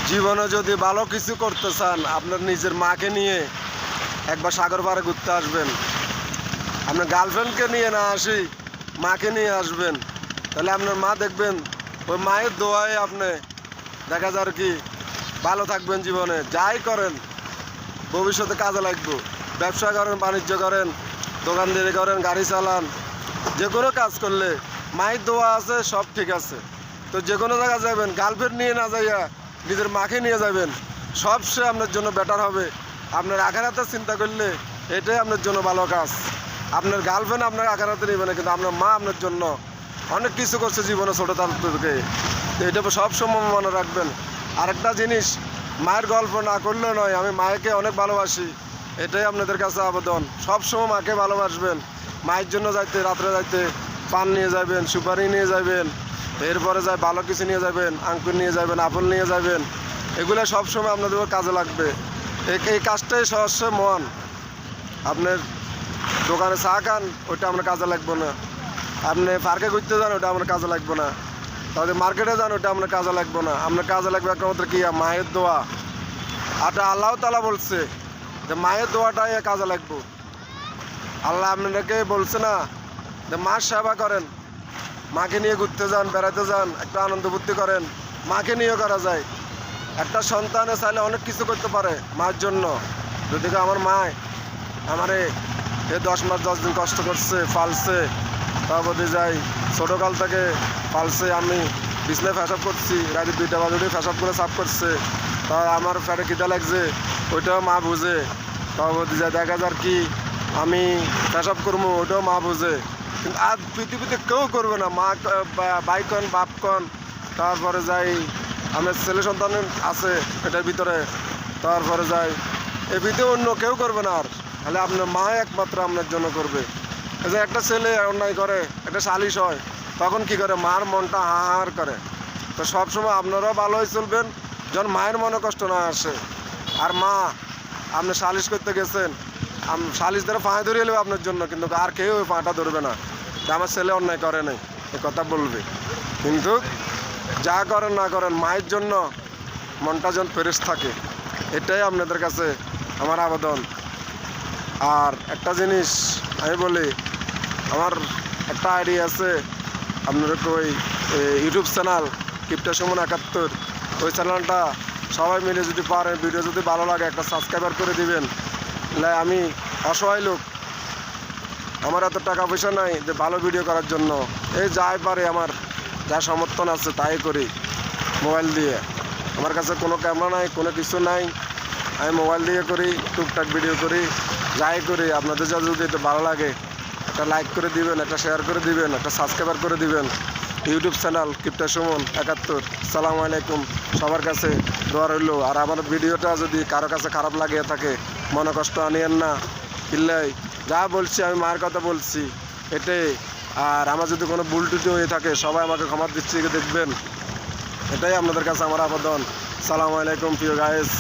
জীবনে যদি ভালো কিছু করতে চান, আপনার নিজের মাকে নিয়ে একবার সাগর পাড়ে ঘুরতে আসবেন। আপনার গার্লফ্রেন্ডকে নিয়ে না আসি, মাকে নিয়ে আসবেন। তাহলে আপনার মা দেখবেন, ওই মায়ের দোয়ায় আপনি দেখা যায় কি ভালো থাকবেন জীবনে। যাই করেন ভবিষ্যতে কাজে লাগবে। ব্যবসা করেন, বাণিজ্য করেন, দোকানদারি করেন, গাড়ি চালান, যে কোনো কাজ করলে মায়ের দোয়া আছে, সব ঠিক আছে। তো যে কোনো জায়গায় যাবেন, গার্লফ্রেন্ড নিয়ে না যাইয়া নিজের মাকে নিয়ে যাবেন, সবচেয়ে আপনার জন্য বেটার হবে। আপনার আখেরাতে চিন্তা করলে এটাই আপনার জন্য ভালো কাজ। আপনার গার্লফ্রেন্ড আপনার আখেরাতে নেবে না, কিন্তু আপনার মা আপনার জন্য অনেক কিছু করছে জীবনে ছোটো তার থেকে। তো এটা সবসময় মনে রাখবেন। আরেকটা জিনিস, মায়ের গল্প না করলে নয়, আমি মায়েকে অনেক ভালোবাসি, এটাই আপনাদের কাছে আবেদন। সবসময় মাকে ভালোবাসবেন। মায়ের জন্য যাইতে, রাত্রে যাইতে পান নিয়ে যাবেন, সুপারি নিয়ে যাবেন, এরপরে যাই ভালো কিছু নিয়ে যাবেন, আঙ্কুর নিয়ে যাবেন, আপেল নিয়ে যাবেন। এগুলো সবসময় আপনাদের কাজে লাগবে। এই কাজটাই সহস্য মন। আপনার দোকানে চা খান, ওইটা আপনার কাজে লাগবে না। আপনি পার্কে ঘুরতে যান, ওটা আপনার কাজে লাগবে না। তাহলে মার্কেটে যান, ওটা আপনার কাজে লাগবে না। আপনার কাজে লাগবে একমাত্র কি, মায়ের দোয়া। আর আল্লাহ তাআলা বলছে যে মায়ের দোয়াটাই কাজে লাগবে। আল্লাহ আপনাকে বলছে না যে মার সেবা করেন, মাকে নিয়ে ঘুরতে যান, বেড়াতে যান, একটা আনন্দ ফুর্তি করেন। মাকে নিয়ে করা যায়। একটা সন্তানে চাইলে অনেক কিছু করতে পারে মার জন্য। যদি আমার মায় আমারে 10 মাস 10 দিন কষ্ট করছে, পালছে, তারপরে যাই ছোটোকাল থেকে পালছে, আমি বিছনায় ফেসাব করছি, রাতে 2টা বাজে ফেসাব করে সাফ করছে, তা আমার ফ্যাটে খিদা লাগছে, ওইটাও মা বুঝে। তারপরে যাই দেখা যার কি আমি ফেসাব করবো, ওইটাও মা বুঝে। কিন্তু আর পৃথিবীতে কেউ করবে না। মা ভাই কন, বাপ কন, তারপরে যাই আমার ছেলে সন্তান আছে এটার ভিতরে, তারপরে যাই এই ভিতরে অন্য কেউ করবে না। আর তাহলে আপনার মা একমাত্র আপনার জন্য করবে। এই যে একটা ছেলে অন্যায় করে, একটা সালিশ হয়, তখন কি করে, মার মনটা হাহার করে। তো সবসময় আপনারাও ভালো হয়ে চলবেন, যখন মায়ের মনে কষ্ট না আসে। আর মা আপনি সালিশ করতে গেছেন, সালিশ ধরে পায়ে ধরিয়ে নেবে আপনার জন্য, কিন্তু আর কেউ ওই পাটা ধরবে না যে আমার ছেলে অন্যায় করে নাই, এ কথা বলবে। কিন্তু যা করেন না করেন, মায়ের জন্য মনটা যেন ফ্রেশ থাকে, এটাই আপনাদের কাছে আমার আবেদন। আর একটা জিনিস আমি বলি, আমার একটা আইডিয়া আছে, আপনার ওই ইউটিউব চ্যানেল কিপটা সুমন 71, ওই চ্যানেলটা সবাই মিলে যদি পারেন, ভিডিও যদি ভালো লাগে একটা সাবস্ক্রাইবার করে দিবেন। আমি অসহায় লোক, আমার এত টাকা পয়সা নাই যে ভালো ভিডিও করার জন্য। এই যাই পারে, আমার যা সমর্থন আছে তাই করি মোবাইল দিয়ে। আমার কাছে কোনো ক্যামেরা নাই, কোনো কিছু নাই, আমি মোবাইল দিয়ে করি, টুকটাক ভিডিও করি, যাই করি। আপনাদের যা যদি এটা ভালো লাগে, একটা লাইক করে দিবেন, একটা শেয়ার করে দিবেন, একটা সাবস্ক্রাইবার করে দিবেন ইউটিউব চ্যানেল কিপটা সুমন 71। আসসালামু আলাইকুম, সবার কাছে দোয়া রইল। আর আমার ভিডিওটা যদি কারো কাছে খারাপ লাগে থাকে, মনে কষ্ট আনিয়েন না। কিল্লাই যা বলছি, আমি মায়ের কথা বলছি এটাই। আর আমার যদি কোনো ভুল টুটি হয়ে থাকে, সবাই আমাকে ক্ষমার দৃষ্টিতে দেখবেন, এটাই আপনাদের কাছে আমার আবেদন। আসসালামু আলাইকুম প্রিয় গাইস।